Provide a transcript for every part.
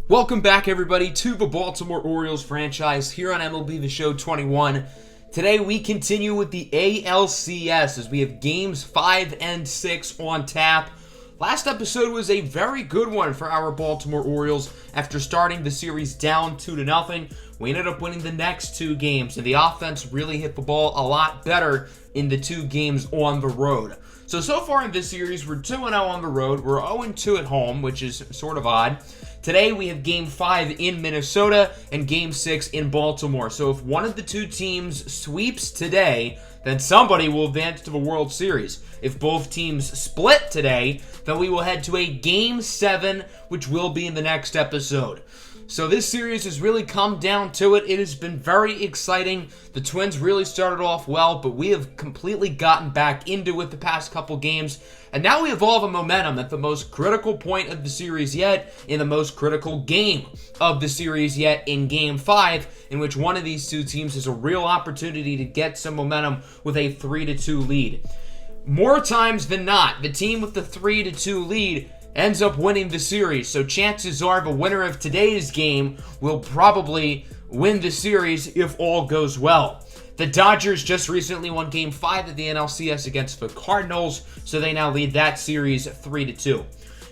Welcome back, everybody, to the Baltimore Orioles franchise here on MLB The Show 21. Today, we continue with the ALCS as we have games 5 and 6 on tap. Last episode was a very good one for our Baltimore Orioles. After starting the series down 2-0, we ended up winning the next two games, and the offense really hit the ball a lot better in the two games on the road. So far in this series, we're 2-0 on the road. We're 0-2 at home, which is sort of odd. Today, we have Game 5 in Minnesota and Game 6 in Baltimore. So if one of the two teams sweeps today, then somebody will advance to the World Series. If both teams split today, then we will head to a Game 7, which will be in the next episode. So this series has really come down to it. It has been very exciting. The Twins really started off well, but we have completely gotten back into it the past couple games. And now we have all the momentum at the most critical point of the series yet, in the most critical game of the series yet, in Game 5, in which one of these two teams has a real opportunity to get some momentum with a 3-2 lead. More times than not, the team with the 3-2 lead ends up winning the series. So chances are the winner of today's game will probably win the series if all goes well. The Dodgers just recently won Game 5 of the NLCS against the Cardinals, so they now lead that series 3-2.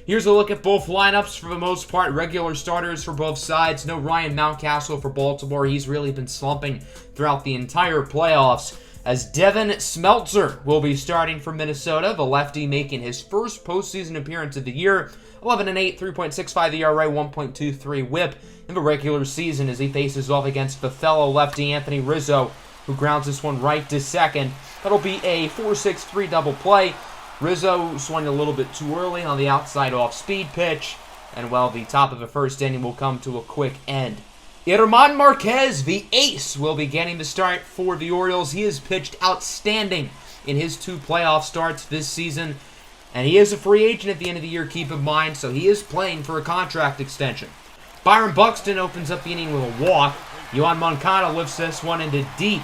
Here's a look at both lineups. For the most part, regular starters for both sides. No Ryan Mountcastle for Baltimore. He's really been slumping throughout the entire playoffs, as Devin Smeltzer will be starting for Minnesota, the lefty making his first postseason appearance of the year. 11-8, 3.65 ERA, 1.23 WHIP in the regular season as he faces off against the fellow lefty Anthony Rizzo, who grounds this one right to second. That'll be a 4-6-3 double play. Rizzo swung a little bit too early on the outside off-speed pitch, and the top of the first inning will come to a quick end. German Marquez, the ace, will be getting the start for the Orioles. He has pitched outstanding in his two playoff starts this season, and he is a free agent at the end of the year, keep in mind, so he is playing for a contract extension. Byron Buxton opens up the inning with a walk. Yohan Moncada lifts this one into deep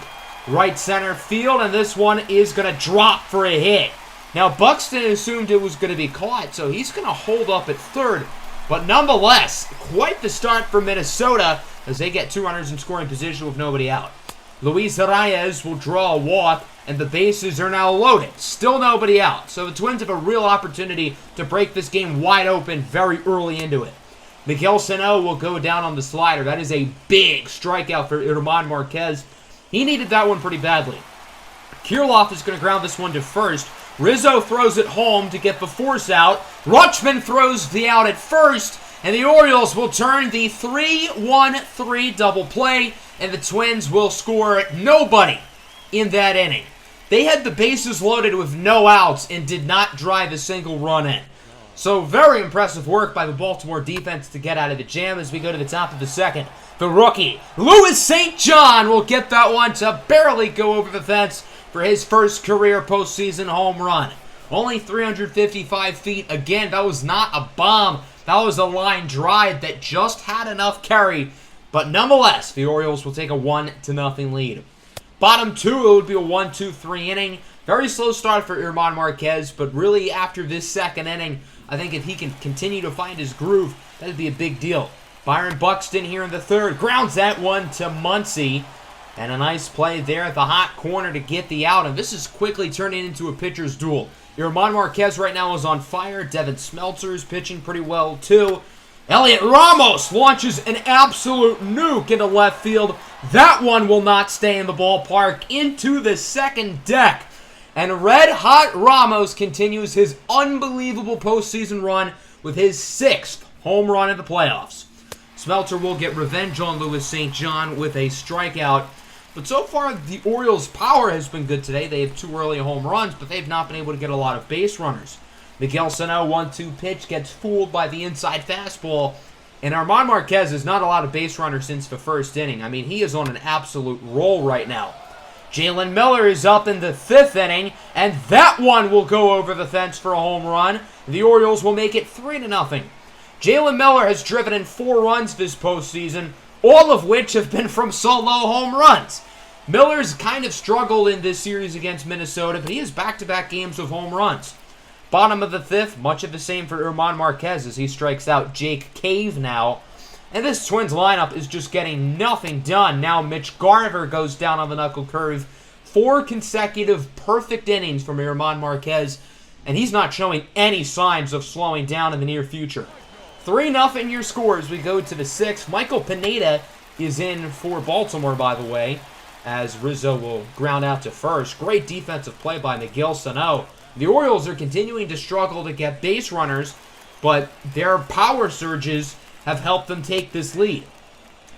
right center field, and this one is going to drop for a hit. Now, Buxton assumed it was going to be caught, so he's going to hold up at third, but nonetheless, quite the start for Minnesota as they get 2 runners in scoring position with nobody out. Luis Reyes will draw a walk, and the bases are now loaded. Still nobody out, so the Twins have a real opportunity to break this game wide open very early into it. Miguel Sano will go down on the slider. That is a big strikeout for German Marquez. He needed that one pretty badly. Kirilloff is going to ground this one to first. Rizzo throws it home to get the force out. Rutschman throws the out at first, and the Orioles will turn the 3-1-3 double play, and the Twins will score nobody in that inning. They had the bases loaded with no outs and did not drive a single run in. So very impressive work by the Baltimore defense to get out of the jam as we go to the top of the second. The rookie, Louis St. John, will get that one to barely go over the fence for his first career postseason home run. Only 355 feet. Again, that was not a bomb. That was a line drive that just had enough carry. But nonetheless, the Orioles will take a 1-0 lead. Bottom two, it would be a 1-2-3 inning. Very slow start for German Marquez, but really after this second inning, I think if he can continue to find his groove, that would be a big deal. Byron Buxton here in the third grounds that one to Muncy. And a nice play there at the hot corner to get the out. And this is quickly turning into a pitcher's duel. German Marquez right now is on fire. Devin Smeltzer is pitching pretty well too. Elliot Ramos launches an absolute nuke into left field. That one will not stay in the ballpark. Into the second deck. And red-hot Ramos continues his unbelievable postseason run with his 6th home run in the playoffs. Smeltzer will get revenge on Louis St. John with a strikeout. But so far, the Orioles' power has been good today. They have 2 early home runs, but they've not been able to get a lot of base runners. Miguel Sano, 1-2 pitch, gets fooled by the inside fastball. And German Marquez is not a lot of base runners since the first inning. I mean, he is on an absolute roll right now. Jalen Miller is up in the 5th inning, and that one will go over the fence for a home run. The Orioles will make it 3-0. Jalen Miller has driven in 4 runs this postseason, all of which have been from solo home runs. Miller's kind of struggled in this series against Minnesota, but he has back-to-back games of home runs. Bottom of the 5th, much of the same for German Marquez as he strikes out Jake Cave now. And this Twins lineup is just getting nothing done. Now Mitch Garver goes down on the knuckle curve. 4 consecutive perfect innings from German Marquez, and he's not showing any signs of slowing down in the near future. 3-0 your scores. We go to the 6th. Michael Pineda is in for Baltimore, by the way, as Rizzo will ground out to first. Great defensive play by Miguel Sano. The Orioles are continuing to struggle to get base runners, but their power surges have helped them take this lead.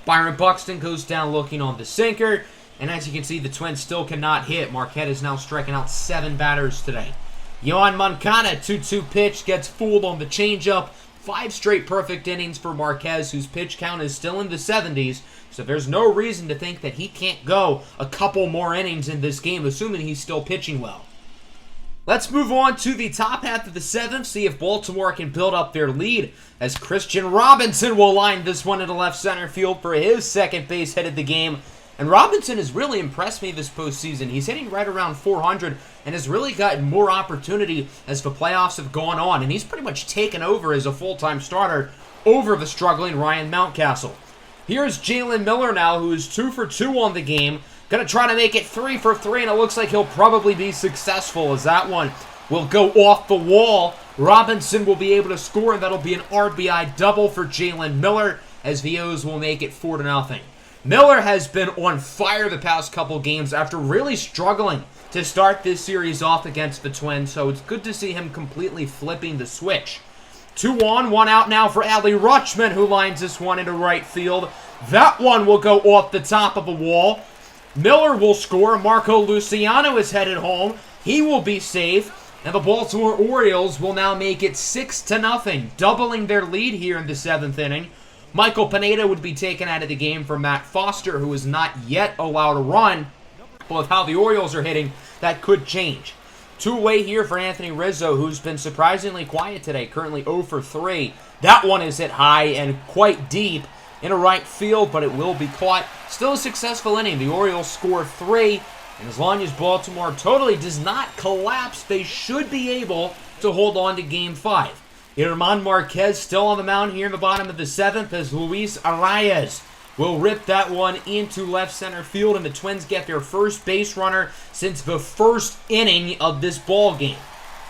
Byron Buxton goes down looking on the sinker, and as you can see, the Twins still cannot hit. Marquette is now striking out 7 batters today. Yohan Moncada, 2-2 pitch, gets fooled on the changeup. 5 straight perfect innings for Marquez, whose pitch count is still in the 70s, so there's no reason to think that he can't go a couple more innings in this game, assuming he's still pitching well. Let's move on to the top half of the 7th, see if Baltimore can build up their lead, as Christian Robinson will line this one into left center field for his second base hit of the game. And Robinson has really impressed me this postseason. He's hitting right around 400 and has really gotten more opportunity as the playoffs have gone on. And he's pretty much taken over as a full-time starter over the struggling Ryan Mountcastle. Here's Jalen Miller now, who is 2 for 2 on the game. Going to try to make it 3 for 3, and it looks like he'll probably be successful as that one will go off the wall. Robinson will be able to score, and that'll be an RBI double for Jalen Miller as the O's will make it 4-0. Miller has been on fire the past couple games after really struggling to start this series off against the Twins, so it's good to see him completely flipping the switch. 2 on, 1 out now for Adley Rutschman, who lines this one into right field. That one will go off the top of the wall. Miller will score. Marco Luciano is headed home. He will be safe. And the Baltimore Orioles will now make it 6-0, doubling their lead here in the 7th inning. Michael Pineda would be taken out of the game for Matt Foster, who is not yet allowed to run. But with how the Orioles are hitting, that could change. 2 away here for Anthony Rizzo, who's been surprisingly quiet today, currently 0 for 3. That one is hit high and quite deep into right field, but it will be caught. Still a successful inning. The Orioles score 3, and as long as Baltimore totally does not collapse, they should be able to hold on to Game 5. German Marquez still on the mound here in the bottom of the 7th as Luis Arias will rip that one into left center field, and the Twins get their first base runner since the first inning of this ball game.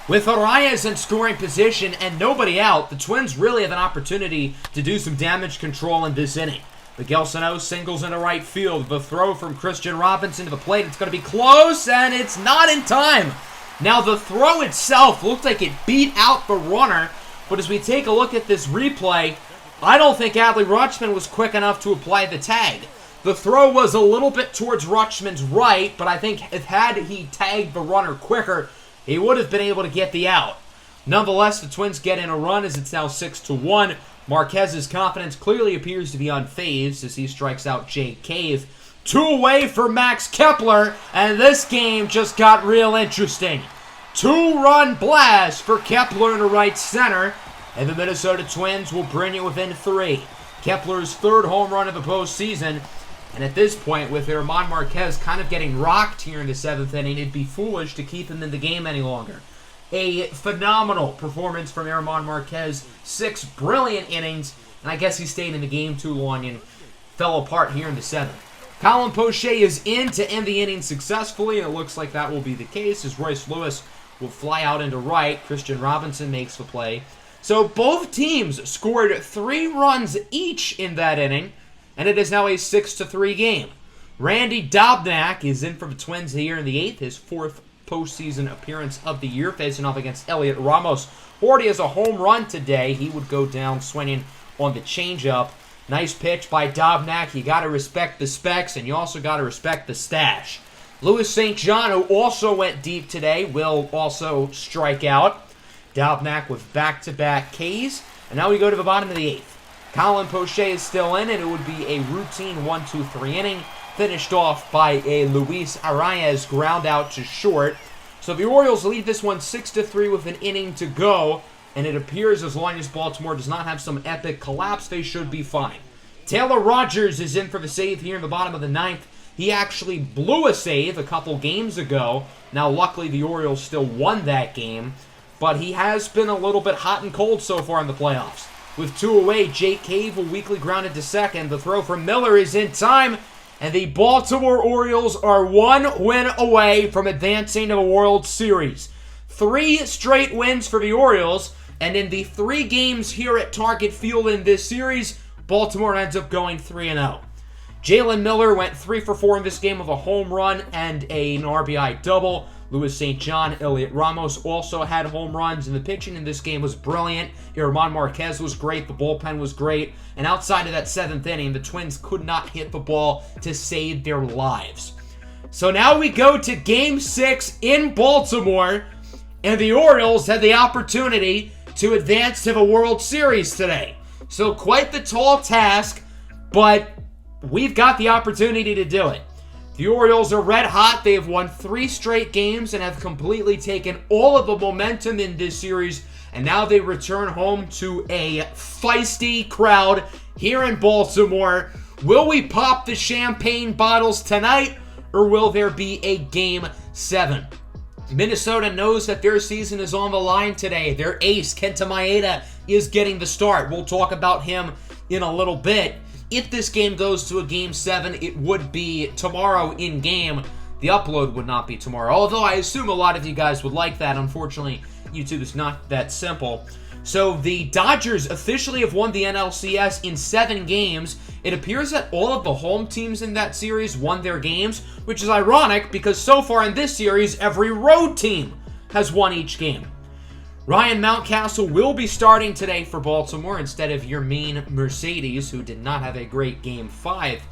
With Arias in scoring position and nobody out, the Twins really have an opportunity to do some damage control in this inning. Miguel Sano singles into right field. The throw from Christian Robinson to the plate. It's going to be close, and it's not in time. Now, the throw itself looked like it beat out the runner, but as we take a look at this replay, I don't think Adley Rutschman was quick enough to apply the tag. The throw was a little bit towards Rutschman's right, but I think if had he tagged the runner quicker, he would have been able to get the out. Nonetheless, the Twins get in a run as it's now 6-1. Marquez's confidence clearly appears to be unfazed as he strikes out Jake Cave. 2 away for Max Kepler, and this game just got real interesting. 2-run blast for Kepler into right center, and the Minnesota Twins will bring it within 3. Kepler's 3rd home run of the postseason, and at this point, with German Marquez kind of getting rocked here in the 7th inning, it'd be foolish to keep him in the game any longer. A phenomenal performance from German Marquez. 6 brilliant innings, and I guess he stayed in the game too long and fell apart here in the 7th. Colin Poche is in to end the inning successfully, and it looks like that will be the case as Royce Lewis will fly out into right. Christian Robinson makes the play. So both teams scored 3 runs each in that inning, and it is now a 6-3 game. Randy Dobnak is in for the Twins here in the 8th, his 4th postseason appearance of the year, facing off against Elliot Ramos. Already has a home run today. He would go down swinging on the changeup. Nice pitch by Dobnak. You got to respect the specs, and you also got to respect the stash. Louis St. John, who also went deep today, will also strike out. Dobnak with back-to-back Ks. And now we go to the bottom of the 8th. Colin Poche is still in, and it would be a routine 1-2-3 inning, finished off by a Luis Arias ground out to short. So the Orioles lead this one 6-3 with an inning to go, and it appears as long as Baltimore does not have some epic collapse, they should be fine. Taylor Rogers is in for the save here in the bottom of the 9th. He actually blew a save a couple games ago. Now, luckily, the Orioles still won that game, but he has been a little bit hot and cold so far in the playoffs. with 2 away. Jake Cave will weakly ground it to second. The throw from Miller is in time, and the Baltimore Orioles are 1 win away from advancing to the World Series. 3 straight wins for the Orioles, and in the 3 games here at Target Field in this series, Baltimore ends up going 3-0. Jalen Miller went 3 for 4 in this game with a home run and an RBI double. Louis St. John, Elliot Ramos also had home runs, and the pitching in this game was brilliant. German Marquez was great, the bullpen was great, and outside of that 7th inning, the Twins could not hit the ball to save their lives. So now we go to Game 6 in Baltimore, and the Orioles had the opportunity to advance to the World Series today. So quite the tall task, but we've got the opportunity to do it. The Orioles are red hot. They have won 3 straight games and have completely taken all of the momentum in this series, and now they return home to a feisty crowd here in Baltimore. Will we pop the champagne bottles tonight, or will there be a Game 7? Minnesota knows that their season is on the line today. Their ace, Kenta Maeda, is getting the start. We'll talk about him in a little bit. If this game goes to a Game 7, it would be tomorrow in game. The upload would not be tomorrow, although I assume a lot of you guys would like that. Unfortunately, YouTube is not that simple. So the Dodgers officially have won the NLCS in 7 games. It appears that all of the home teams in that series won their games, which is ironic because so far in this series, every road team has won each game. Ryan Mountcastle will be starting today for Baltimore instead of your mean Mercedes, who did not have a great Game 5.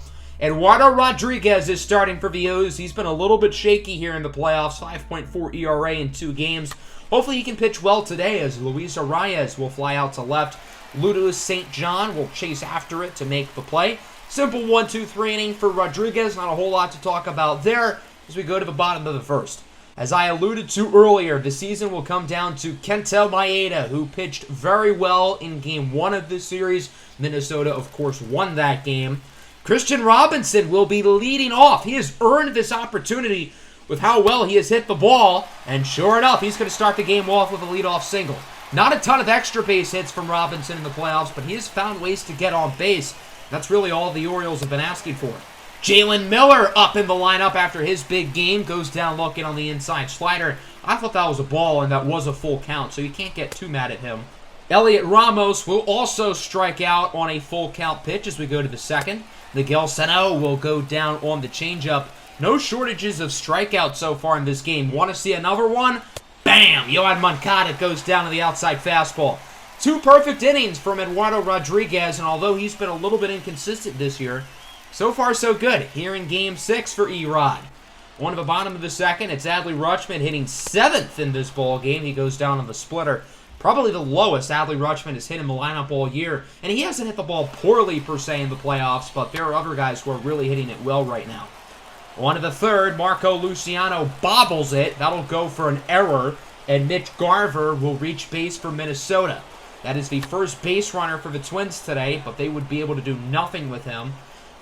Eduardo Rodriguez is starting for the O's. He's been a little bit shaky here in the playoffs, 5.4 ERA in 2 games. Hopefully he can pitch well today as Luis Arias will fly out to left. Louis St. John will chase after it to make the play. Simple 1-2-3 inning for Rodriguez. Not a whole lot to talk about there as we go to the bottom of the first. As I alluded to earlier, the season will come down to Kenta Maeda, who pitched very well in Game 1 of this series. Minnesota, of course, won that game. Christian Robinson will be leading off. He has earned this opportunity with how well he has hit the ball, and sure enough, he's going to start the game off with a leadoff single. Not a ton of extra base hits from Robinson in the playoffs, but he has found ways to get on base. That's really all the Orioles have been asking for. Jalen Miller up in the lineup after his big game. Goes down looking on the inside slider. I thought that was a ball, and that was a full count, so you can't get too mad at him. Elliot Ramos will also strike out on a full count pitch as we go to the second. Miguel Sano will go down on the changeup. No shortages of strikeouts so far in this game. Want to see another one? Bam! Yohan Moncada goes down to the outside fastball. 2 perfect innings from Eduardo Rodriguez, and although he's been a little bit inconsistent this year, so far, so good here in Game 6 for Erod. On to the bottom of the second, it's Adley Rutschman hitting 7th in this ball game. He goes down on the splitter. Probably the lowest Adley Rutschman has hit in the lineup all year. And he hasn't hit the ball poorly, per se, in the playoffs, but there are other guys who are really hitting it well right now. On to the third, Marco Luciano bobbles it. That'll go for an error, and Mitch Garver will reach base for Minnesota. That is the first base runner for the Twins today, but they would be able to do nothing with him,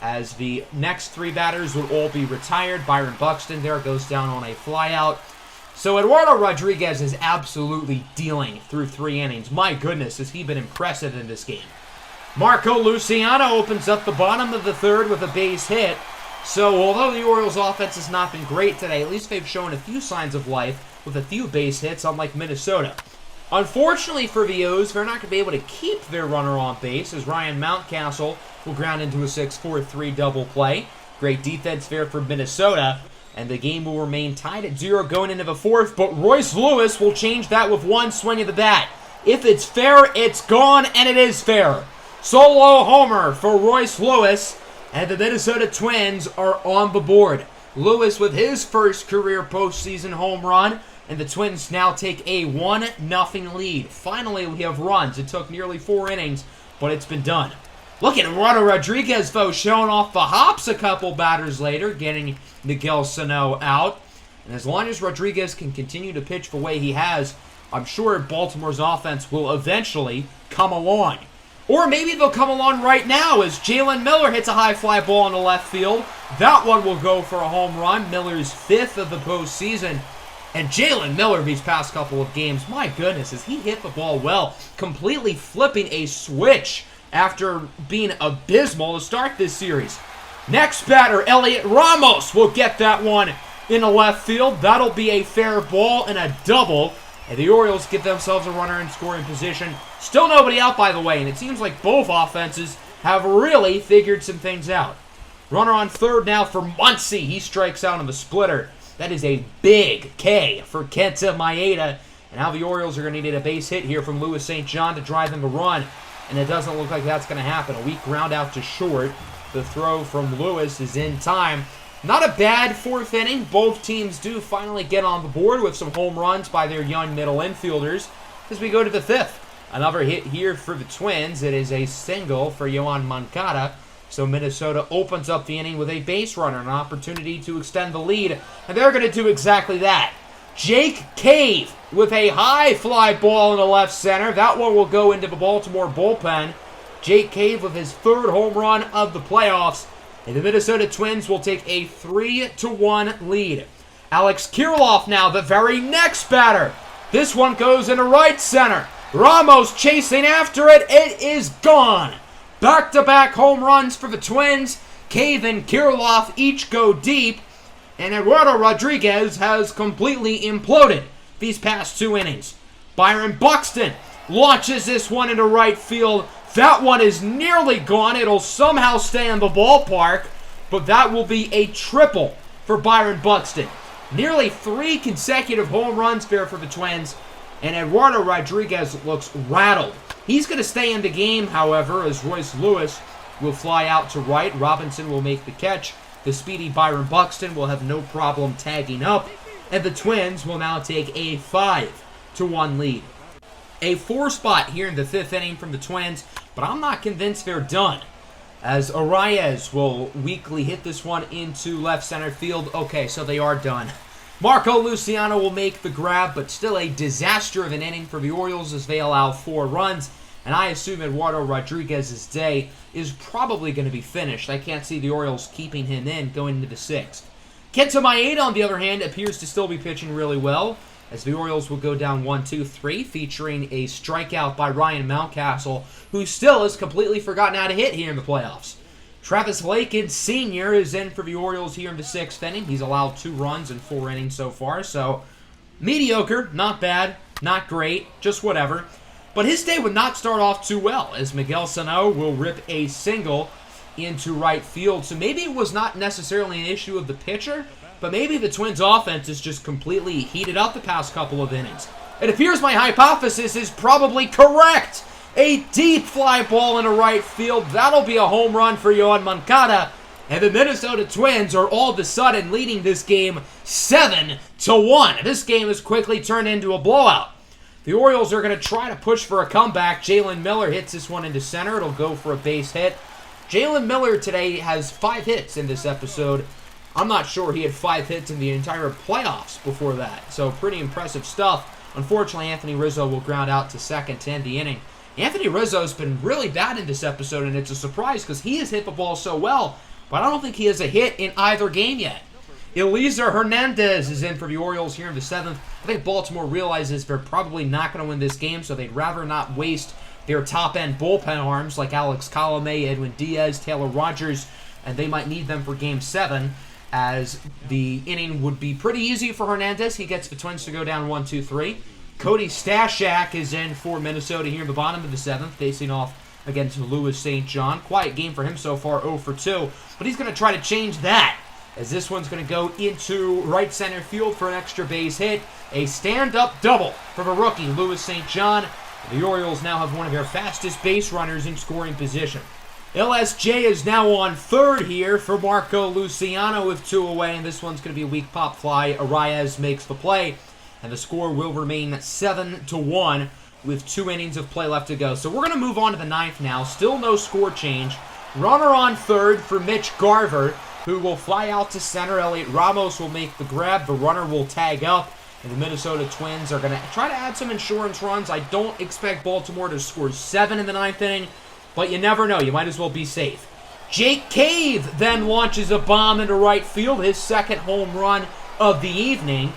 as the next 3 batters would all be retired. Byron Buxton there goes down on a flyout. So Eduardo Rodriguez is absolutely dealing through 3 innings. My goodness, has he been impressive in this game. Marco Luciano opens up the bottom of the third with a base hit. So although the Orioles offense has not been great today, at least they've shown a few signs of life with a few base hits, unlike Minnesota. Unfortunately for the O's, they're not going to be able to keep their runner on base, as Ryan Mountcastle will ground into a 6-4-3 double play. Great defense there for Minnesota, and the game will remain tied at 0 going into the 4th, but Royce Lewis will change that with 1 swing of the bat. If it's fair, it's gone, and it is fair. Solo homer for Royce Lewis, and the Minnesota Twins are on the board. Lewis with his first career postseason home run, and the Twins now take a 1-0 lead. Finally, we have runs. It took nearly 4 innings, but it's been done. Look at Eduardo Rodriguez, though, showing off the hops a couple batters later, getting Miguel Sano out. And as long as Rodriguez can continue to pitch the way he has, I'm sure Baltimore's offense will eventually come along. Or maybe they'll come along right now as Jalen Miller hits a high fly ball in the left field. That one will go for a home run. Miller's 5th of the postseason. And Jalen Miller, these past couple of games, my goodness, has he hit the ball well, completely flipping a switch after being abysmal to start this series. Next batter, Elliot Ramos will get that one in the left field. That'll be a fair ball and a double. And the Orioles get themselves a runner in scoring position. Still nobody out, by the way, and it seems like both offenses have really figured some things out. Runner on third now for Muncy. He strikes out on the splitter. That is a big K for Kenta Maeda. And now the Orioles are going to need a base hit here from Louis St. John to drive them a run. And it doesn't look like that's going to happen. A weak ground out to short. The throw from Lewis is in time. Not a bad fourth inning. Both teams do finally get on the board with some home runs by their young middle infielders as we go to the fifth. Another hit here for the Twins. It is a single for Yoan Moncada. So Minnesota opens up the inning with a base runner, an opportunity to extend the lead. And they're going to do exactly that. Jake Cave with a high fly ball in the left center. That one will go into the Baltimore bullpen. Jake Cave with his third home run of the playoffs. And the Minnesota Twins will take a 3-1 lead. Alex Kirilloff now, the very next batter. This one goes into right center. Ramos chasing after it. It is gone. Back-to-back home runs for the Twins. Cave and Kirilloff each go deep. And Eduardo Rodriguez has completely imploded these past two innings. Byron Buxton launches this one into right field. That one is nearly gone. It'll somehow stay in the ballpark. But that will be a triple for Byron Buxton. Nearly 3 consecutive home runs there for the Twins. And Eduardo Rodriguez looks rattled. He's going to stay in the game, however, as Royce Lewis will fly out to right. Robinson will make the catch. The speedy Byron Buxton will have no problem tagging up. And the Twins will now take a 5-1 lead. A 4 spot here in the 5th inning from the Twins, but I'm not convinced they're done. As Arias will weakly hit this one into left center field. Okay, so they are done. Marco Luciano will make the grab, but still a disaster of an inning for the Orioles as they allow 4 runs. And I assume Eduardo Rodriguez's day is probably going to be finished. I can't see the Orioles keeping him in going into the 6th. Kenta Maeda, on the other hand, appears to still be pitching really well, as the Orioles will go down 1-2-3, featuring a strikeout by Ryan Mountcastle, who still has completely forgotten how to hit here in the playoffs. Travis Lakin Sr. is in for the Orioles here in the 6th inning. He's allowed 2 runs in 4 innings so far, so mediocre, not bad, not great, just whatever. But his day would not start off too well, as Miguel Sano will rip a single into right field. So maybe it was not necessarily an issue of the pitcher, but maybe the Twins' offense is just completely heated up the past couple of innings. It appears my hypothesis is probably correct. A deep fly ball into right field. That'll be a home run for Yoan Moncada. And the Minnesota Twins are all of a sudden leading this game 7-1. This game has quickly turned into a blowout. The Orioles are going to try to push for a comeback. Jalen Miller hits this one into center. It'll go for a base hit. Jalen Miller today has 5 hits in this episode. I'm not sure he had 5 hits in the entire playoffs before that. So pretty impressive stuff. Unfortunately, Anthony Rizzo will ground out to second to end the inning. Anthony Rizzo's been really bad in this episode, and it's a surprise because he has hit the ball so well, but I don't think he has a hit in either game yet. Eliezer Hernandez is in for the Orioles here in the 7th. I think Baltimore realizes they're probably not going to win this game, so they'd rather not waste their top-end bullpen arms like Alex Colomé, Edwin Diaz, Taylor Rogers, and they might need them for Game 7, as the inning would be pretty easy for Hernandez. He gets the Twins to go down 1-2-3. Cody Stashak is in for Minnesota here in the bottom of the 7th, facing off against Louis St. John. Quiet game for him so far, 0-for-2, but he's going to try to change that, as this one's going to go into right center field for an extra base hit. A stand-up double for the rookie, Louis St. John. The Orioles now have one of their fastest base runners in scoring position. LSJ is now on third here for Marco Luciano with 2 away, and this one's going to be a weak pop fly. Arias makes the play, and the score will remain 7-1 with 2 innings of play left to go. So we're going to move on to the 9th now. Still no score change. Runner on third for Mitch Garver, who will fly out to center. Elliot Ramos will make the grab. The runner will tag up. And the Minnesota Twins are going to try to add some insurance runs. I don't expect Baltimore to score 7 in the 9th inning, but you never know. You might as well be safe. Jake Cave then launches a bomb into right field, his 2nd home run of the evening.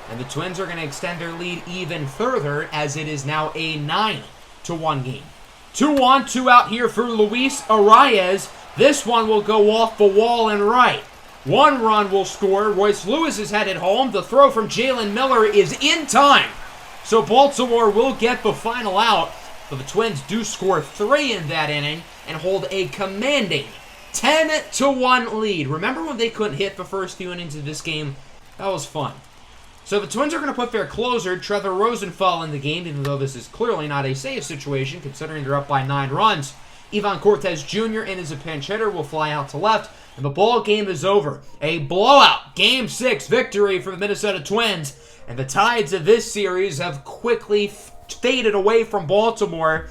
And the Twins are going to extend their lead even further as it is now a 9-1 game. 2-1, 2 out here for Luis Arias. This one will go off the wall and right. 1 run will score. Royce Lewis is headed home. The throw from Jalen Miller is in time. So Baltimore will get the final out. But the Twins do score 3 in that inning and hold a commanding 10-1 lead. Remember when they couldn't hit the first few innings of this game? That was fun. So the Twins are going to put their closer, Trevor Rosenthal, in the game, even though this is clearly not a safe situation considering they're up by 9 runs. Ivan Cortez Jr. in as a pinch hitter will fly out to left, and the ball game is over. A blowout Game 6 victory for the Minnesota Twins, and the tides of this series have quickly faded away from Baltimore,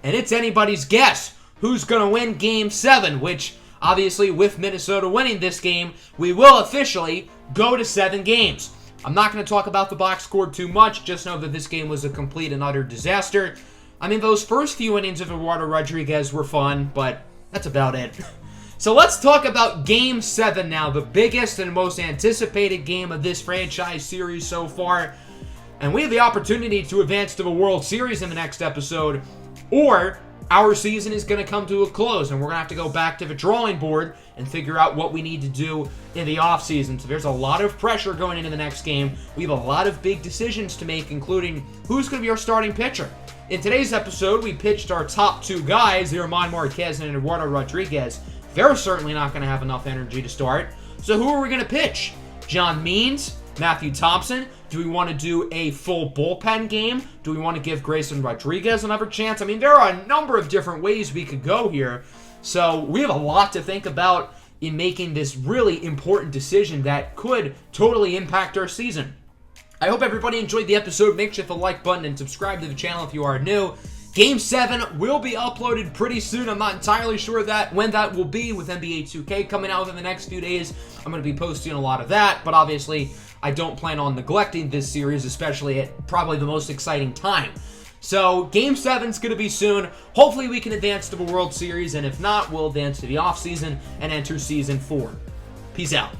and it's anybody's guess who's going to win Game 7, which obviously with Minnesota winning this game, we will officially go to 7 games. I'm not going to talk about the box score too much, just know that this game was a complete and utter disaster. I mean, those first few innings of Eduardo Rodriguez were fun, but that's about it. So let's talk about Game 7 now, the biggest and most anticipated game of this franchise series so far. And we have the opportunity to advance to the World Series in the next episode, or our season is going to come to a close, and we're going to have to go back to the drawing board and figure out what we need to do in the offseason. So there's a lot of pressure going into the next game. We have a lot of big decisions to make, including who's going to be our starting pitcher. In today's episode, we pitched our top 2 guys, German Marquez and Eduardo Rodriguez. They're certainly not going to have enough energy to start. So who are we going to pitch? John Means? Matthew Thompson? Do we want to do a full bullpen game? Do we want to give Grayson Rodriguez another chance? I mean, there are a number of different ways we could go here. So we have a lot to think about in making this really important decision that could totally impact our season. I hope everybody enjoyed the episode. Make sure to hit the like button and subscribe to the channel if you are new. Game 7 will be uploaded pretty soon. I'm not entirely sure when that will be, with NBA 2K coming out within the next few days. I'm going to be posting a lot of that, but obviously I don't plan on neglecting this series, especially at probably the most exciting time. So Game 7 is going to be soon. Hopefully we can advance to the World Series, and if not, we'll advance to the offseason and enter Season 4. Peace out.